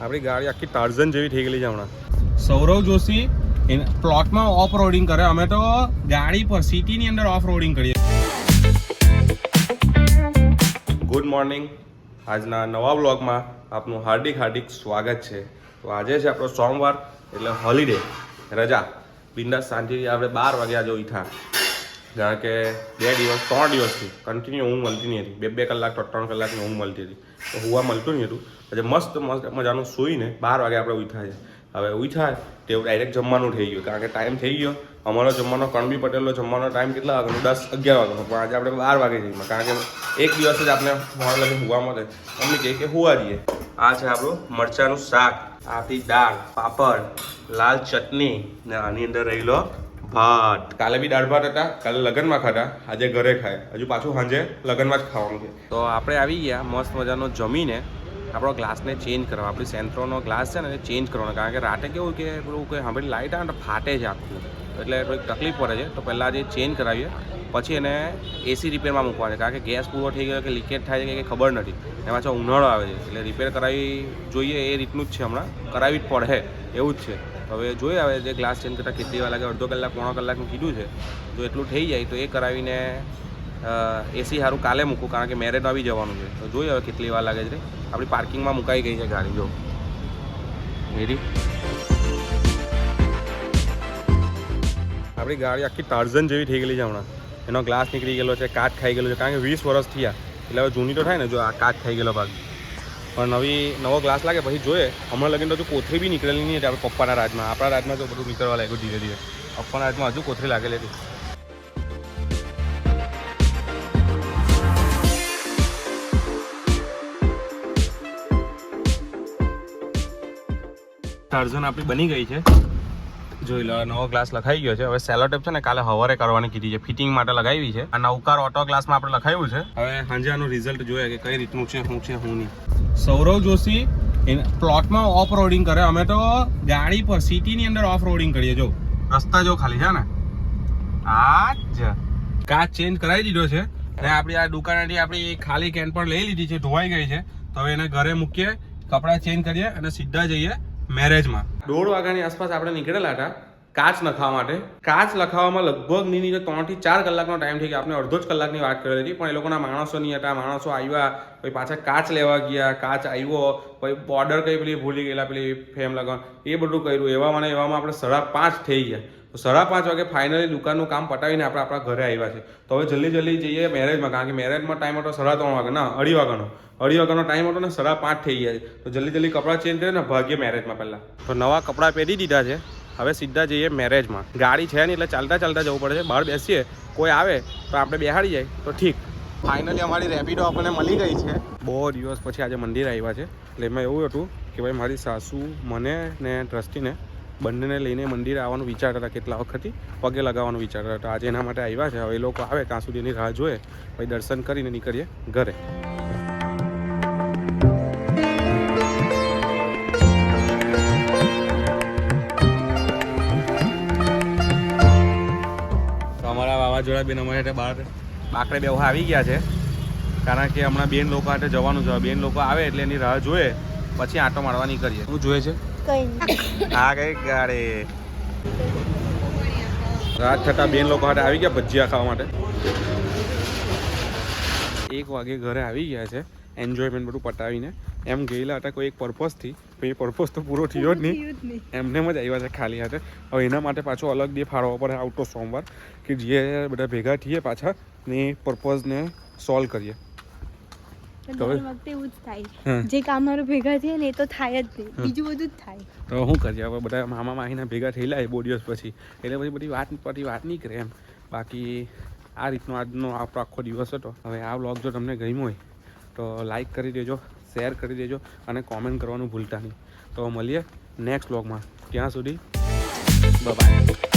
આપણી ગાડી આખી ટાર્ઝન જેવી થઈ ગયેલી છે હમણાં. સૌરવ જોશી પ્લોટમાં ઓફ રોડિંગ કરે, અમે તો ગાડી પર સિટીની અંદર ઓફ રોડિંગ કરીએ. Good morning. આજના નવા બ્લોગમાં આપનું હાર્દિક સ્વાગત છે. તો આજે છે આપણો સોમવાર એટલે હોલિડે, રજા. બિંદાસ શાંતિથી આપણે 12 વાગ્યા જો ઉઠ્યા, કારણ કે 3 દિવસથી કન્ટિન્યુ ઊંઘ મળતી નહીં હતી. 2 કલાક 3 કલાકની ઊંઘ મળતી હતી, તો હુવા મળતું નહીં હતું. પછી મસ્ત મજાનું સૂઈને 12 વાગે આપણે ઉઠ્યા છે. હવે ઉઠ્યા તેવું ડાયરેક્ટ જમવાનું થઈ ગયું, કારણ કે ટાઈમ થઈ ગયો અમારો જમવાનો. કણબી પટેલનો જમવાનો ટાઈમ કેટલા વાગ્યાનો? 10-11 વાગ્યાનો. પણ આજે આપણે 12 વાગે જઈએ, કારણ કે એક દિવસ જ આપણે મોડા લગે હુવા મળે. મમ્મી કહે કે હુવા જઈએ. આ છે આપણું મરચાંનું શાક, આપણી દાળ, પાપડ, લાલ ચટણી ને આની અંદર રહેલો ભાત. કાલે બી દાળ ભાત હતા, કાલે લગ્નમાં ખાધા, આજે ઘરે ખાય. હજુ પાછું સાંજે લગ્નમાં જ ખાવાનું છે. તો આપણે આવી ગયા મસ્ત મજાનો જમીને આપણો ગ્લાસને ચેન્જ કરવા. આપણી સેન્ટ્રોનો ગ્લાસ છે ને એ ચેન્જ કરવાનો, કારણ કે રાતે કેવું કે પેલું કોઈ સાંભળી લાઇટ આવે ને ફાટે છે આખું, એટલે થોડીક તકલીફ પડે છે. તો પહેલાં જે ચેન્જ કરાવીએ, પછી એને એસી રિપેરમાં મૂકવાની, કારણ કે ગેસ પૂરો થઈ ગયો કે લીકેજ થાય છે કે ખબર નથી. એમાં છે ઉનાળો આવે છે, એટલે રિપેર કરાવી જોઈએ. એ રીતનું જ છે, હમણાં કરાવી જ પડે એવું જ છે. હવે જોઈએ હવે જે ગ્લાસ ચેન્જ કરતાં કેટલી વાર લાગે. અડધો કલાક પોણો કલાકનું કીધું છે. જો એટલું થઈ જાય તો એ કરાવીને એસી સારું કાલે મૂકું, કારણ કે મેરેજ આવી જવાનું છે. તો જોઈએ હવે કેટલી વાર લાગે છે. આપણી પાર્કિંગમાં મુકાઈ ગઈ છે ગાડી. જો મેરી આપણી ગાડી આખી ટાર્ઝન જેવી થઈ ગયેલી છે હમણાં. એનો ગ્લાસ નીકળી ગયેલો છે, કાચ ખાઈ ગયેલો છે, કારણ કે 20 વર્ષ થયા એટલે હવે જૂની તો થાય ને. જો આ કાચ ખાઈ ગયેલો ભાગ, પણ નવો ગ્લાસ લાગે પછી જોઈએ. હમણાં લગીને તો હજુ કોથળી બી નીકળેલી નહીં હતી આપણે પપ્પાના રાજમાં. આપણા રાજમાં તો બધું નીકળવા લાગ્યું ધીરે ધીરે. પપ્પાના રાજમાં હજુ કોથળી લાગેલી હતી. ટાર્ઝન આપણી બની ગઈ છે. જોઈ લો, નવો ગ્લાસ લખાઈ ગયો છે. હવે સેલો ટેપ છે ને કાલે સવારે કરવાની કીધી છે, ફિટિંગ માટે લગાવી છે. આ નવકાર ઓટો ગ્લાસમાં આપણે લખાવ્યું છે. હવે સાંજે આનું રિઝલ્ટ જોઈએ કે કઈ રીતનું છે, શું છે શું નહીં. સૌરવ જોશી પ્લોટમાં ઓફ રોડિંગ કરે, અમે તો ગાડી પર સિટીની અંદર ઓફ રોડિંગ કરીએ. જો રસ્તા જો ખાલી છે ને, આ જ કાચ ચેન્જ કરાવી દીધો છે. અને આપણી આ દુકાનેથી આપણી ખાલી કેન પણ લઈ લીધી છે, ધોવાઈ ગઈ છે. તો હવે એને ઘરે મૂકીએ, કપડાં ચેન્જ કરીએ અને સીધા જઈએ મેરેજમાં. 1:30 વાગ્યાની આસપાસ આપણે નીકળેલા હતા કાચ લખાવવા માટે. કાચ લખાવવામાં લગભગ ની 3 થી 4 કલાકનો ટાઈમ થઈ ગયો. આપણે અડધો જ કલાકની વાત કરેલી હતી, પણ એ લોકોના માણસો નહીં હતા. માણસો આવ્યા, પછી પાછા કાચ લેવા ગયા, કાચ આવ્યો, પછી બોર્ડર કઈ પેલી ભૂલી ગયેલા, પેલી ફેમ લગાવવાનું, એ બધું કર્યું. એવામાં આપણે 5:30 થઈ ગયા. તો 5:30 વાગે ફાઇનલી દુકાનનું કામ પટાવીને આપણે આપણા ઘરે આવ્યા છે. તો હવે જલ્દી જઈએ મેરેજમાં, કારણ કે મેરેજમાં ટાઈમ હતો 3:30 વાગે, ના 2:30 વાગ્યાનો. 2:30 વાગ્યાનો ટાઈમ હતો ને 5:30 થઈ ગયા છે. તો જલ્દી કપડાં ચેન્જ કરીને ને ભાગીએ મેરેજમાં. પહેલાં તો નવા કપડાં પહેરી દીધા છે, હવે સીધા જઈએ મેરેજમાં. ગાડી છે નહીં એટલે ચાલતા જવું પડે છે. બહાર બેસીએ, કોઈ આવે તો આપણે બેહાડી જાય તો ઠીક. ફાઇનલી અમારી રેપિડો આપણને મળી ગઈ છે. બહુ દિવસ પછી આજે મંદિર આવ્યા છે. એટલે એમાં એવું હતું કે ભાઈ મારી સાસુ મને ને ટ્રસ્ટીને બંનેને લઈને મંદિરે આવવાનું વિચારતા હતા. કેટલા વખતથી પગે લગાવવાનું વિચારતા હતા. આજે એના માટે આવ્યા છે. હવે એ લોકો આવે ત્યાં સુધી એની રાહ જોઈએ, પછી દર્શન કરીને નીકળીએ ઘરે. અમારા વાવાઝોડા બેન અમારા માટે બહાર બાકડે બેહવા આવી ગયા છે, કારણ કે હમણાં બેન લોકો હાથે જવાનું છે. બેન લોકો આવે એટલે એની રાહ જોઈએ, પછી આંટો મારવાની કરીએ. શું જોઈએ છે? હા, કઈ ગાડી રાત થતા બેન લોકો હાથે આવી ગયા ભજીયા ખાવા માટે. 1 વાગે ઘરે આવી ગયા છે, એન્જોયમેન્ટ બધું પટાવીને. એમ ગયેલા હતા કોઈ એક પર્પઝથી, પણ એ પર્પઝ તો પૂરો થયો જ નહીં. એમને જ આવ્યા છે ખાલી હાથે. હવે એના માટે પાછો અલગ ડે ફાળવવો પડે આવતો સોમવાર, કે જે બધા ભેગા થઈએ પાછા ને પર્પઝને સોલ્વ કરીએ. વખતે એવું જ થાય, જે કામ મારું ભેગા થયા ને એ તો થાય જ નહીં, બીજું બધું જ થાય. તો શું કરીએ હવે, બધા મામા માહીના ભેગા થયેલા બહુ દિવસ પછી, એટલે પછી બધી વાત નહીં કરે એમ. બાકી આ રીતનો આજનો આપણો આખો દિવસ હતો. હવે આ વ્લોગ જો તમને ગમ્યો હોય તો લાઈક કરી દેજો, શેર કરી દેજો અને કોમેન્ટ કરવાનું ભૂલતા નહીં. તો મળીએ નેક્સ્ટ વ્લોગમાં. ત્યાં સુધી બાય.